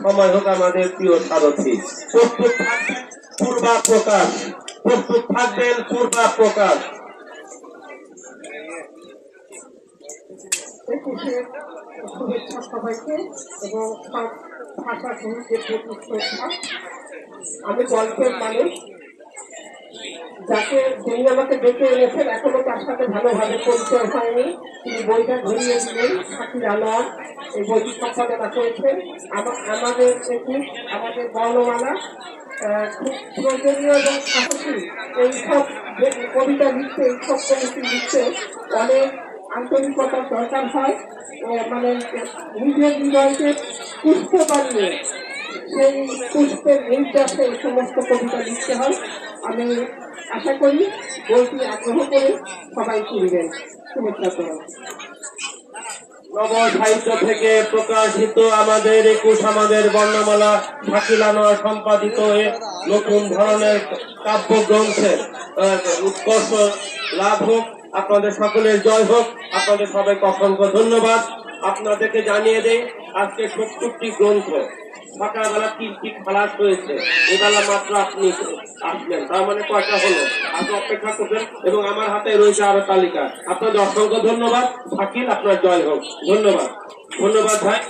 সময় হোক আমাদের প্রিয় সারথী। প্রস্তুত থাকবেন পূর্বা প্রকাশ, প্রস্তুত থাকবেন পূর্বা প্রকাশ। শুভেচ্ছা সবাইকে এবং সব ভাষা শহীদদের প্রতি শ্রদ্ধা। আমি গল্পের মানুষ, যাকে যিনি আমাকে ডেকে এনেছেন এখনো তার সাথে ভালোভাবে পরিচয় হয়নি। তিনি বইটা ধরিয়ে দিলেন, শাকির আনোয়ার এই বইটি সম্পাদনা করেছেন। আমাদের আমাদের বর্ণমালা খুব প্রয়োজনীয় এবং সাহসী এইসব কবিতা লিখতে, এইসব কবিতা লিখতে অনেক আন্তরিকতার দরকার হয়। মানে নিজের হৃদয়কে পুষ্প বানিয়ে সেই পুষ্পের নির্যাসে এই সমস্ত কবিতা লিখতে হয়। আমি আশা করি বইটি আগ্রহ করে সবাই কিনবেন। শুভেচ্ছা করুন। নব সাহিত্য থেকে প্রকাশিত আমাদের 21 আমাদের বর্ণমালা শাকিল আনোয়ার সম্পাদিত নতুন ধরনের কাব্যগ্রন্থের উৎকর্ষ লাভ হোক, আপনাদের সকলের জয় হোক। আপনাদের সবাইকে অসংখ্য ধন্যবাদ। আপনাদেরকে জানিয়ে দেই আজকে 70টি গ্রন্থ সকালবেলা 3টি খালাস হয়েছে, এবেলা মাত্র আপনি আসবেন, তার মানে কয়টা হলো? আপনি অপেক্ষা করবেন এবং আমার হাতে রয়েছে আরো তালিকা। আপনাদের অসংখ্য ধন্যবাদ। শাকিল আপনার জয় হোক। ধন্যবাদ, ধন্যবাদ ভাই।